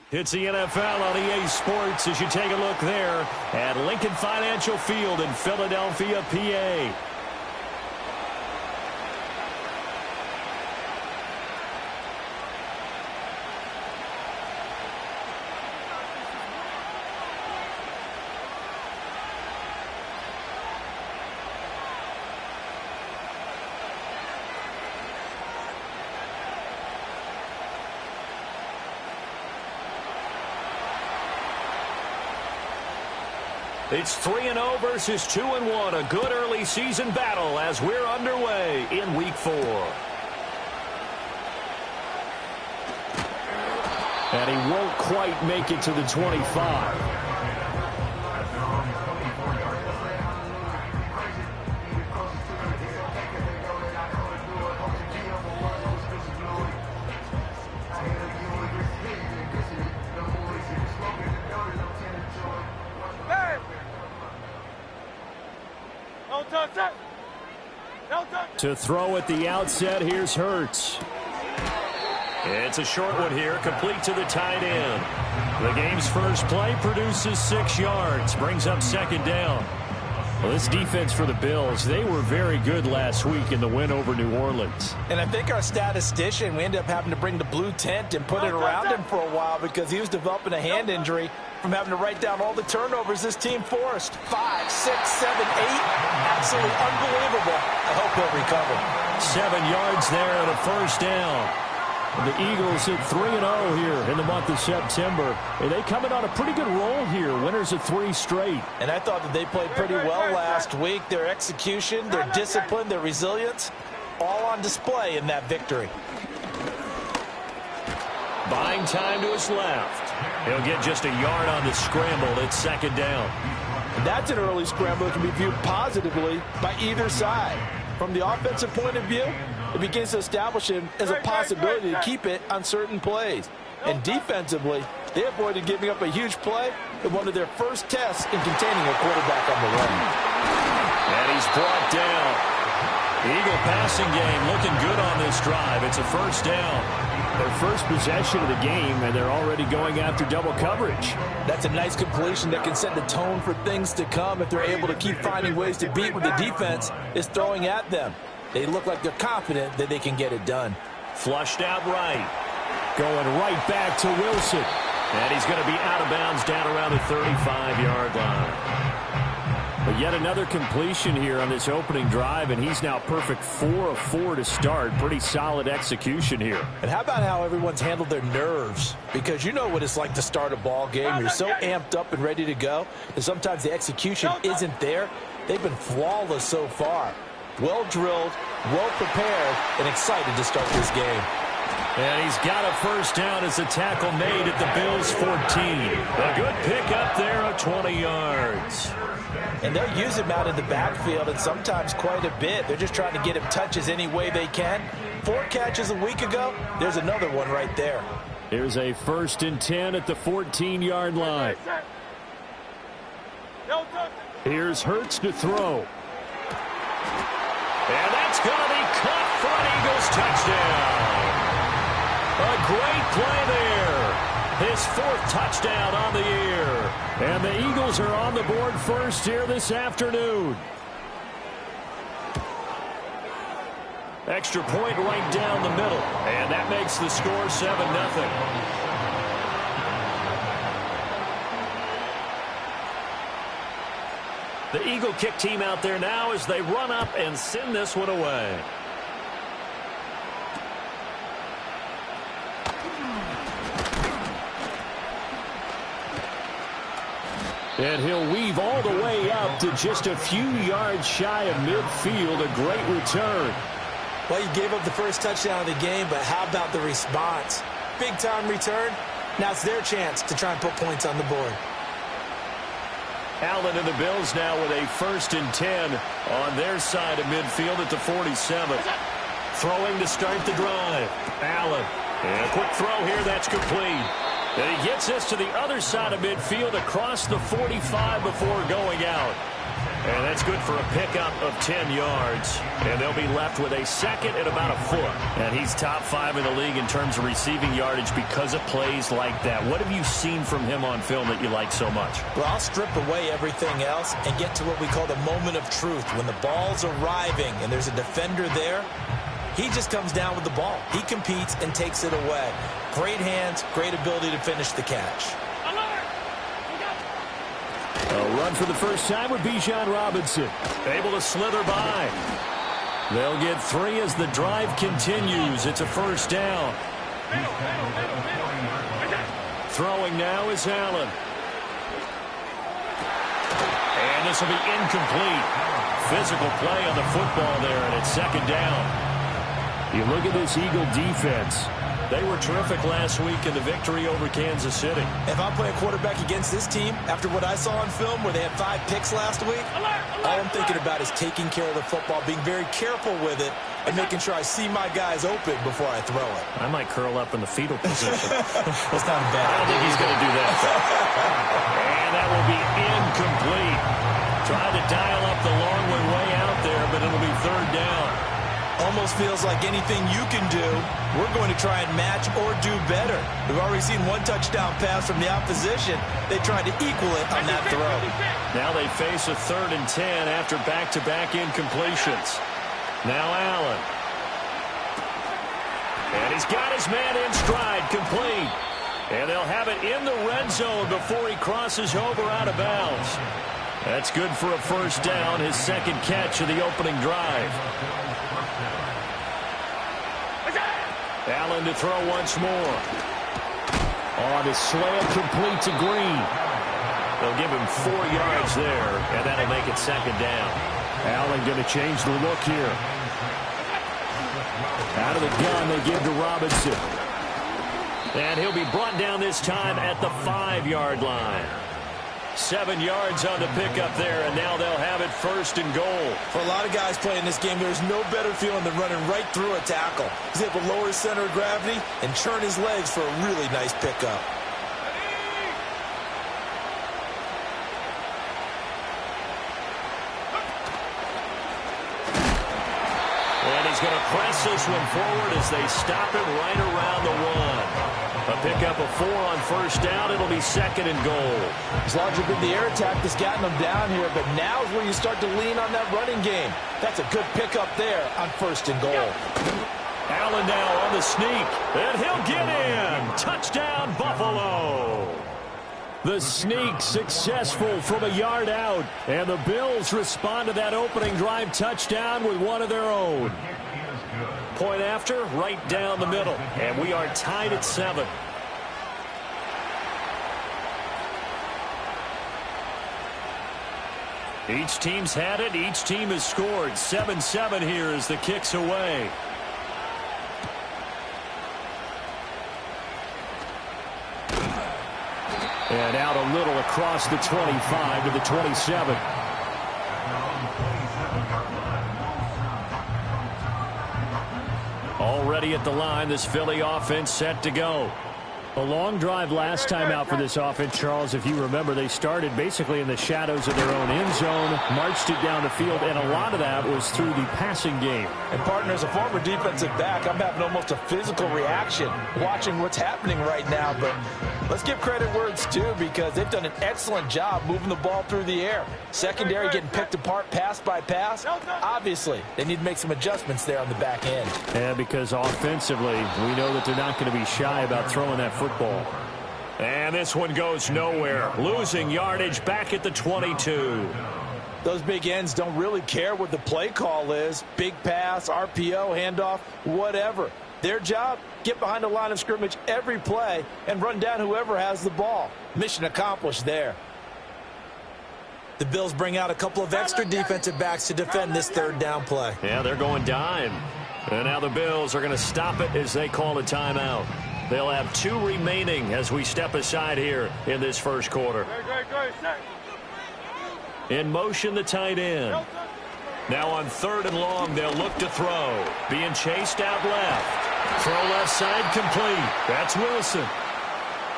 It's the NFL on EA Sports as you take a look there at Lincoln Financial Field in Philadelphia, PA. It's 3-0 versus 2-1. A good early season battle as we're underway in Week 4. And he won't quite make it to the 25. To throw at the outset, here's Hurts. It's a short one here, complete to the tight end. The game's first play produces 6 yards, brings up second down. Well, this defense for the Bills, they were very good last week in the win over New Orleans. And I think our statistician, we ended up having to bring the blue tent and put it around him for a while because he was developing a hand injury from having to write down all the turnovers this team forced. 5, 6, 7, 8. Absolutely unbelievable. I hope he'll recover. 7 yards there and a first down. The Eagles hit 3-0 here in the month of September. And they coming on a pretty good roll here. Winners of 3 straight. And I thought that they played pretty well last week. Their execution, their discipline, their resilience, all on display in that victory. Buying time to his left. He'll get just a yard on the scramble. It's second down. And that's an early scramble that can be viewed positively by either side. From the offensive point of view, it begins to establish him as a possibility to keep it on certain plays. And defensively, they avoided giving up a huge play in one of their first tests in containing a quarterback on the run. And he's brought down. The Eagle passing game looking good on this drive. It's a first down. Their first possession of the game, and they're already going after double coverage. That's a nice completion that can set the tone for things to come if they're able to keep finding ways to beat what the defense is throwing at them. They look like they're confident that they can get it done. Flushed out right. Going right back to Wilson. And he's going to be out of bounds down around the 35-yard line. But yet another completion here on this opening drive, and he's now perfect 4 of 4 to start. Pretty solid execution here. And how about how everyone's handled their nerves? Because you know what it's like to start a ball game. You're so amped up and ready to go, and sometimes the execution isn't there. They've been flawless so far. Well drilled, well prepared, and excited to start this game. And he's got a first down as the tackle made at the Bills' 14. A good pickup there of 20 yards. And they'll use him out in the backfield, and sometimes quite a bit. They're just trying to get him touches any way they can. 4 catches a week ago. There's another one right there. Here's a 1st and 10 at the 14-yard line. Here's Hurts to throw. And that's going to be caught for an Eagles touchdown. A great play there. His 4th touchdown on the year. And the Eagles are on the board first here this afternoon. Extra point right down the middle. And that makes the score 7-0. The Eagle kick team out there now as they run up and send this one away. And he'll weave all the way up to just a few yards shy of midfield. A great return. Well, you gave up the first touchdown of the game, but how about the response? Big-time return. Now it's their chance to try and put points on the board. Allen and the Bills now with a 1st and 10 on their side of midfield at the 47. Throwing to start the drive. Allen. And a quick throw here. That's complete. And he gets this to the other side of midfield across the 45 before going out. And that's good for a pickup of 10 yards. And they'll be left with a second and about a foot. And he's top 5 in the league in terms of receiving yardage because of plays like that. What have you seen from him on film that you like so much? Well, I'll strip away everything else and get to what we call the moment of truth. When the ball's arriving and there's a defender there, he just comes down with the ball. He competes and takes it away. Great hands, great ability to finish the catch. A run for the first time with Bijan Robinson. Able to slither by. They'll get 3 as the drive continues. It's a first down. Throwing now is Allen. And this will be incomplete. Physical play on the football there, and it's second down. You look at this Eagle defense. They were terrific last week in the victory over Kansas City. If I'm playing quarterback against this team, after what I saw on film where they had 5 picks last week, all I'm thinking about is taking care of the football, being very careful with it, and making sure I see my guys open before I throw it. I might curl up in the fetal position. That's not a bad I don't think he's going to do that. And that will be incomplete. Trying to dial up the long one way out there, but it'll be third down. Almost feels like anything you can do, we're going to try and match or do better. We've already seen 1 touchdown pass from the opposition. They tried to equal it on that throw. Now they face a 3rd and 10 after back-to-back incompletions. Now Allen. And he's got his man in stride, complete. And they'll have it in the red zone before he crosses over out of bounds. That's good for a first down, his second catch of the opening drive. Allen to throw once more. On his slam, complete to Green. They'll give him 4 yards there, and that'll make it second down. Allen going to change the look here. Out of the gun, they give to Robinson. And he'll be brought down this time at the 5-yard line. 7 yards on the pickup there, and now they'll have it first and goal. For a lot of guys playing this game, there's no better feeling than running right through a tackle. He's able to lower his center of gravity and churn his legs for a really nice pickup. And he's going to press this one forward as they stop it right around the 1. A pickup of 4 on first down. It'll be second and goal. It's largely been the air attack that's gotten them down here, but now is where you start to lean on that running game. That's a good pickup there on first and goal. Allen now on the sneak, and he'll get in. Touchdown, Buffalo. The sneak successful from a yard out, and the Bills respond to that opening drive touchdown with one of their own. Point after, right down the middle, and we are tied at 7. Each team's had it. Each team has scored. 7-7 here as the kick's away. And out a little across the 25 to the 27. Already at the line, this Philly offense set to go. A long drive last time out for this offense, Charles. If you remember, they started basically in the shadows of their own end zone, marched it down the field, and a lot of that was through the passing game. And, partner, as a former defensive back, I'm having almost a physical reaction watching what's happening right now. But let's give credit where it's due because they've done an excellent job moving the ball through the air. Secondary getting picked apart pass by pass. Obviously, they need to make some adjustments there on the back end. And because offensively, we know that they're not going to be shy about throwing that football. And this one goes nowhere. Losing yardage back at the 22. Those big ends don't really care what the play call is. Big pass, RPO, handoff, whatever. Their job, get behind the line of scrimmage every play and run down whoever has the ball. Mission accomplished there. The Bills bring out a couple of extra defensive backs to defend this third down play. Yeah, they're going dime. And now the Bills are going to stop it as they call a timeout. They'll have 2 remaining as we step aside here in this first quarter. In motion, the tight end. Now on 3rd and long, they'll look to throw. Being chased out left. Throw left side complete. That's Wilson.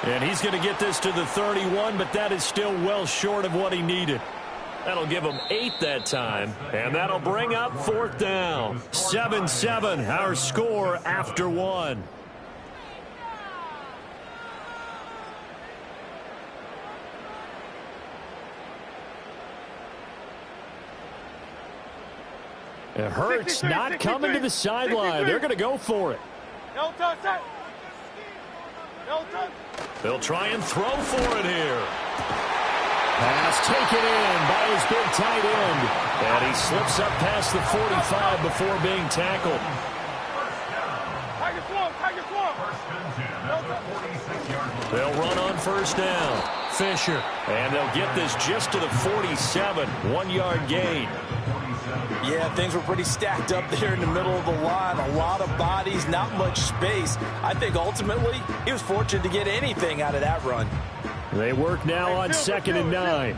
And he's going to get this to the 31, but that is still well short of what he needed. That'll give them 8 that time, and that'll bring up 4th down. 7-7, our score after 1. It hurts not coming to the sideline. They're going to go for it. They'll try and throw for it here. Pass taken in by his big tight end. And he slips up past the 45 before being tackled. They'll run on 1st down. Fisher. And they'll get this just to the 47. 1-yard gain. Yeah, things were pretty stacked up there in the middle of the line. A lot of bodies, not much space. I think ultimately he was fortunate to get anything out of that run. They work now on 2nd and 9.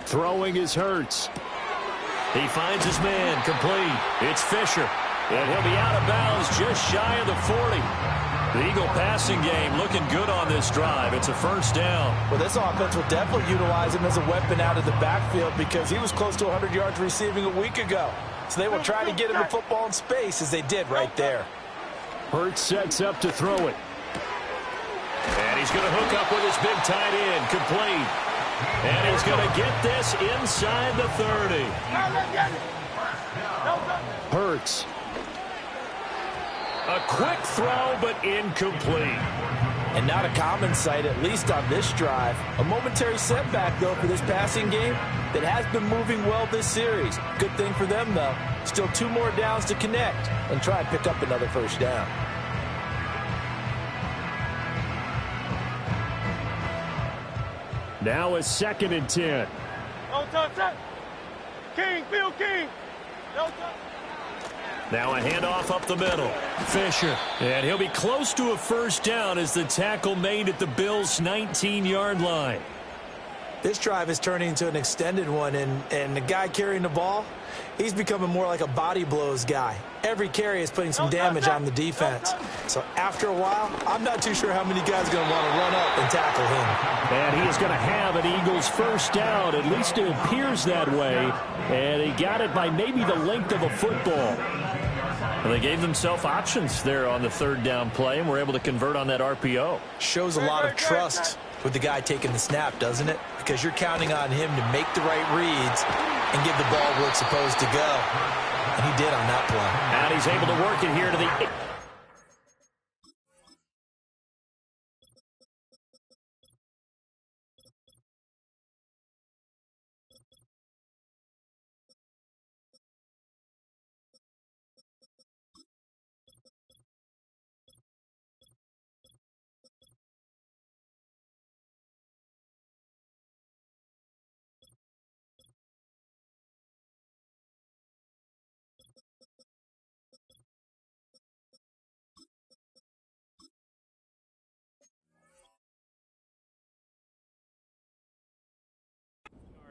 Throwing is Hurts. He finds his man, complete. It's Fisher. And he'll be out of bounds just shy of the 40. The Eagle passing game looking good on this drive. It's a 1st down. Well, this offense will definitely utilize him as a weapon out of the backfield because he was close to 100 yards receiving a week ago. So they will try to get him the football in space as they did right there. Hurts sets up to throw it. And he's going to hook up with his big tight end, complete. And he's going to get this inside the 30. Hurts. A quick throw, but incomplete. And not a common sight, at least on this drive. A momentary setback, though, for this passing game that has been moving well this series. Good thing for them, though. Still 2 more downs to connect and try and pick up another 1st down. Now a 2nd and 10. No touch. King, Phil King. No touch. Now a handoff up the middle. Fisher. And he'll be close to a 1st down as the tackle made at the Bills' 19-yard line. This drive is turning into an extended one, and the guy carrying the ball, he's becoming more like a body blows guy. Every carry is putting some damage on the defense. So after a while, I'm not too sure how many guys are going to want to run up and tackle him. And he is going to have an Eagles 1st down. At least it appears that way. And he got it by maybe the length of a football. And they gave themselves options there on the 3rd down play and were able to convert on that RPO. Shows a lot of trust with the guy taking the snap, doesn't it? Because you're counting on him to make the right reads and give the ball where it's supposed to go. And he did on that play. And he's able to work it here to the...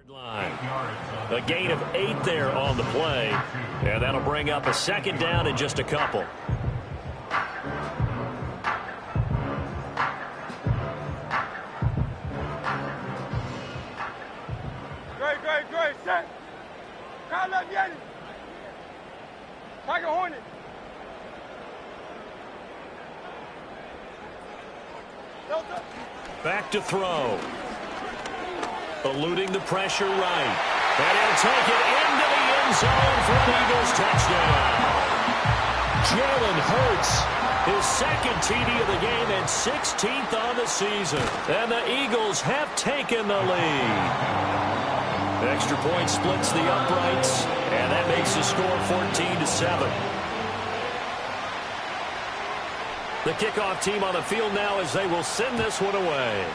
line. A gain of 8 there on the play, and that'll bring up a 2nd down in just a couple. Great, set. Crowd up, Yanni. Tiger Hornet. Back to throw. Eluding the pressure right. And he'll take it into the end zone for an Eagles touchdown. Jalen Hurts, his 2nd TD of the game and 16th on the season. And the Eagles have taken the lead. Extra point splits the uprights, and that makes the score 14-7. The kickoff team on the field now as they will send this one away.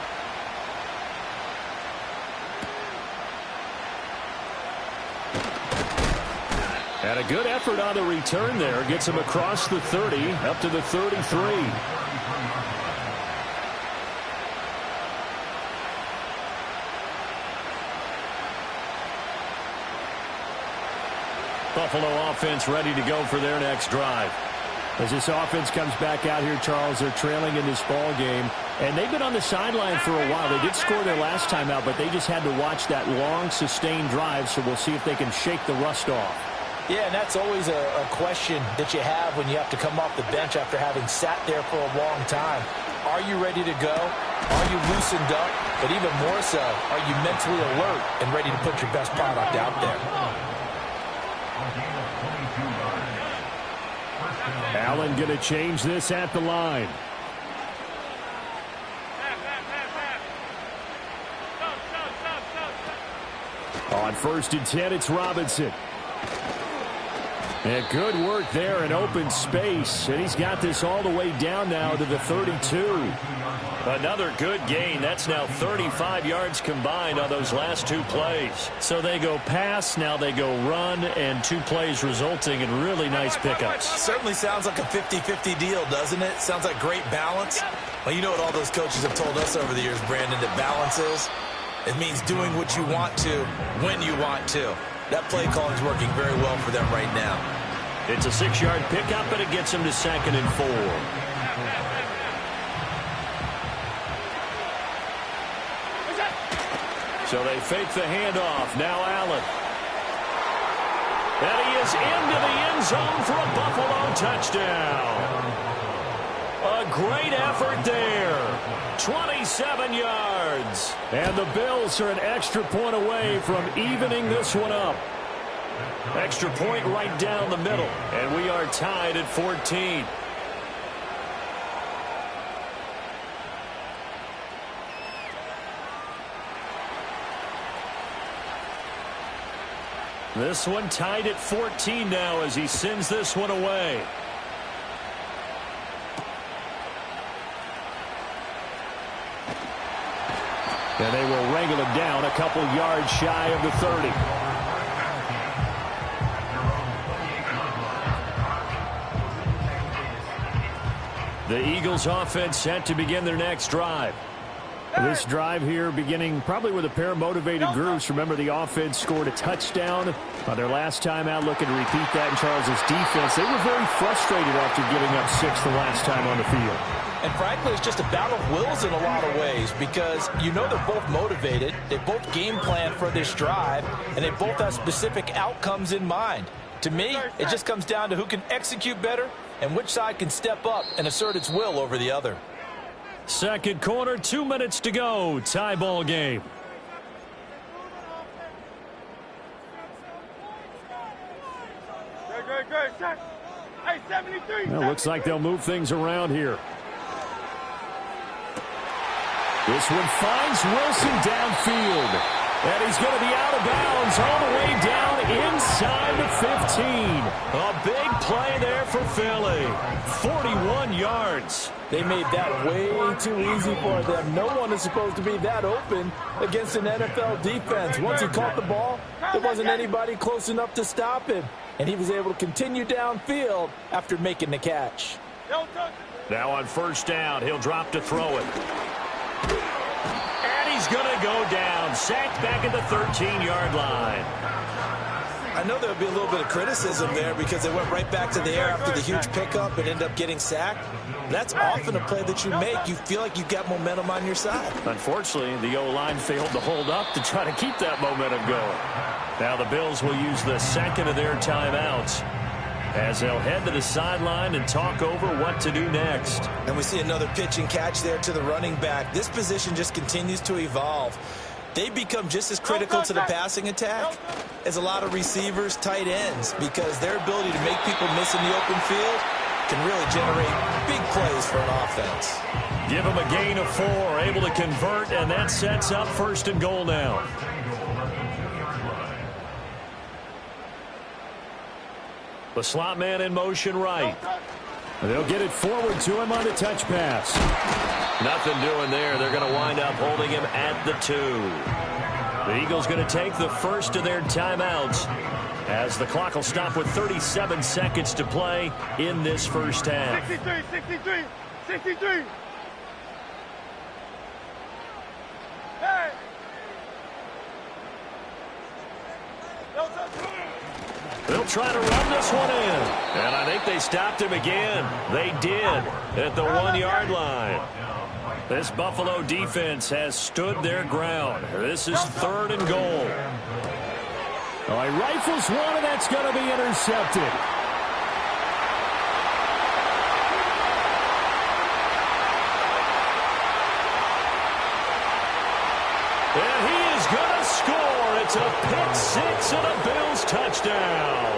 And a good effort on the return there. Gets him across the 30, up to the 33. Buffalo offense ready to go for their next drive. As this offense comes back out here, Charles, they're trailing in this ball game. And they've been on the sideline for a while. They did score their last time out, but they just had to watch that long, sustained drive, so we'll see if they can shake the rust off. Yeah, and that's always a question that you have when you have to come off the bench after having sat there for a long time. Are you ready to go? Are you loosened up? But even more so, are you mentally alert and ready to put your best product out there? Allen going to change this at the line. On 1st and 10, it's Robinson. And good work there in open space. And he's got this all the way down now to the 32. Another good gain. That's now 35 yards combined on those last 2 plays. So they go pass, now they go run, and 2 plays resulting in really nice pickups. Certainly sounds like a 50-50 deal, doesn't it? Sounds like great balance. Well, you know what all those coaches have told us over the years, Brandon, that balance is? It means doing what you want to when you want to. That play calling is working very well for them right now. It's a 6-yard pickup, and it gets them to 2nd and 4. So they fake the handoff. Now Allen. And he is into the end zone for a Buffalo touchdown. A great effort there. 27 yards. And the Bills are an extra point away from evening this one up. Extra point right down the middle. And we are tied at 14. This one tied at 14 now as he sends this one away. And they will wrangle him down a couple yards shy of the 30. The Eagles offense set to begin their next drive. This drive here beginning probably with a pair of motivated groups. Remember, the offense scored a touchdown on their last time out, looking to repeat that in Charles' defense. They were very frustrated after giving up 6 the last time on the field. And frankly, it's just a battle of wills in a lot of ways because you know they're both motivated. They both game plan for this drive, and they both have specific outcomes in mind. To me, it just comes down to who can execute better and which side can step up and assert its will over the other. Second quarter, 2 minutes to go. Tie ball game. Well, looks like they'll move things around here. This one finds Wilson downfield. And he's going to be out of bounds all the way down inside the 15. A big play there for Philly. 41 yards. They made that way too easy for them. No one is supposed to be that open against an NFL defense. Once he caught the ball, there wasn't anybody close enough to stop him. And he was able to continue downfield after making the catch. Now on first down, he'll drop to throw it. And he's going to go down. Sacked back at the 13-yard line. I know there would be a little bit of criticism there because they went right back to the air after the huge pickup and ended up getting sacked. That's often a play that you make. You feel like you've got momentum on your side. Unfortunately, the O-line failed to hold up to try to keep that momentum going. Now the Bills will use the second of their timeouts as they'll head to the sideline and talk over what to do next. And we see another pitch and catch there to the running back. This position just continues to evolve. They become just as critical to the passing attack as a lot of receivers, tight ends, because their ability to make people miss in the open field can really generate big plays for an offense. Give them a gain of 4, able to convert, and that sets up 1st and goal now. The slot man in motion right. They'll get it forward to him on the touch pass. Nothing doing there. They're going to wind up holding him at the 2. The Eagles going to take the first of their timeouts as the clock will stop with 37 seconds to play in this first half. 63. Hey! They'll try to run this one in. And I think they stopped him again. They did at the 1-yard line. This Buffalo defense has stood their ground. This is 3rd and goal. All right, rifles one, and that's going to be intercepted. And he is going to score. It's a pick six and a Bills touchdown.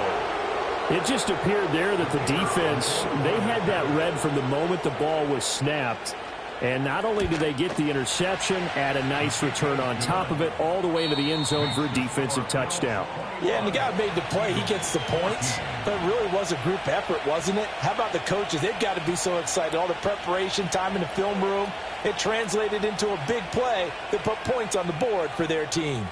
It just appeared there that the defense, they had that read from the moment the ball was snapped. And not only did they get the interception, add a nice return on top of it, all the way into the end zone for a defensive touchdown. Yeah, and the guy made the play. He gets the points. But it really was a group effort, wasn't it? How about the coaches? They've got to be so excited. All the preparation, time in the film room, it translated into a big play that put points on the board for their team.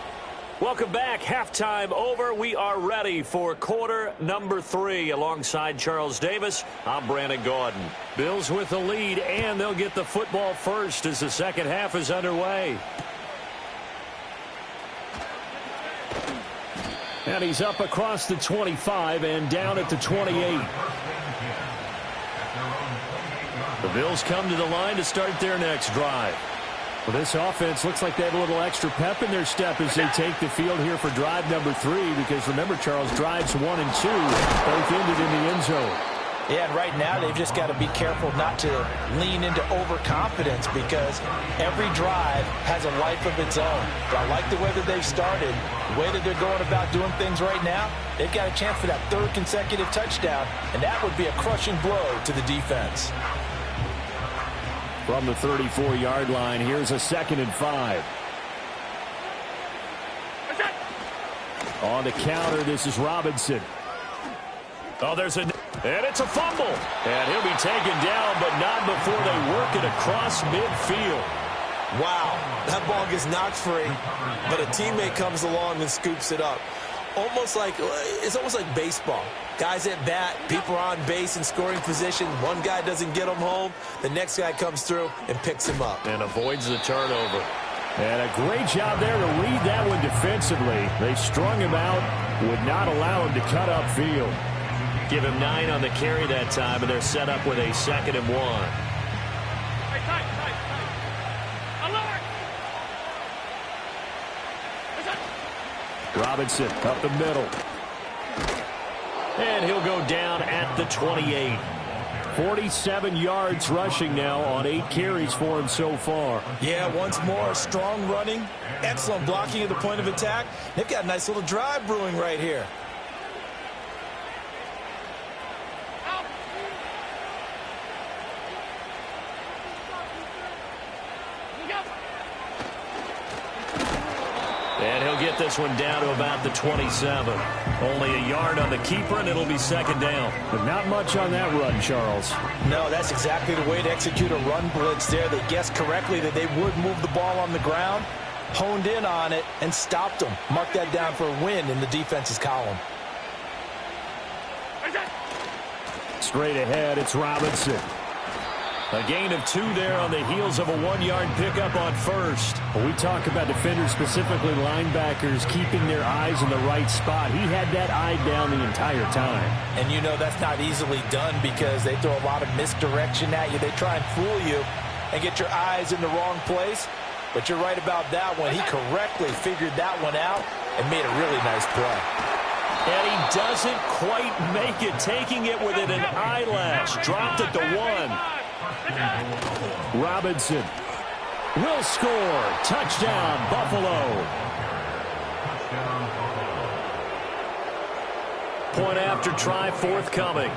Welcome back. Halftime over. We are ready for quarter number 3. Alongside Charles Davis, I'm Brandon Gaudin. Bills with the lead, and they'll get the football first as the second half is underway. And he's up across the 25 and down at the 28. The Bills come to the line to start their next drive. Well, this offense looks like they have a little extra pep in their step as they take the field here for drive number 3, because remember, Charles, drives 1 and 2 both ended in the end zone. Yeah, and right now they've just got to be careful not to lean into overconfidence, because every drive has a life of its own. But I like the way that they've started, the way that they're going about doing things right now. They've got a chance for that 3rd consecutive touchdown, and that would be a crushing blow to the defense. From the 34-yard line, here's a 2nd and 5. On the counter, this is Robinson. Oh, and it's a fumble. And he'll be taken down, but not before they work it across midfield. Wow, that ball gets knocked free, but a teammate comes along and scoops it up. It's almost like baseball. Guys at bat, people are on base in scoring position. One guy doesn't get him home. The next guy comes through and picks him up. And avoids the turnover. And a great job there to read that one defensively. They strung him out, would not allow him to cut upfield. Give him 9 on the carry that time, and they're set up with a 2nd and 1. Robinson up the middle. And he'll go down at the 28. 47 yards rushing now on 8 carries for him so far. Yeah, once more, strong running, excellent blocking at the point of attack. They've got a nice little drive brewing right here. And he'll get this one down to about the 27. Only a yard on the keeper, and it'll be 2nd down. But not much on that run, Charles. No, that's exactly the way to execute a run blitz there. They guessed correctly that they would move the ball on the ground, honed in on it, and stopped them. Mark that down for a win in the defense's column. Straight ahead, it's Robinson. A gain of 2 there on the heels of a 1-yard pickup on first. When we talk about defenders, specifically linebackers, keeping their eyes in the right spot, he had that eye down the entire time. And you know that's not easily done, because they throw a lot of misdirection at you. They try and fool you and get your eyes in the wrong place. But you're right about that one. He correctly figured that one out and made a really nice play. And he doesn't quite make it, taking it within an eyelash. Dropped at the 1. Robinson will score. Touchdown, Buffalo. Point after try forthcoming.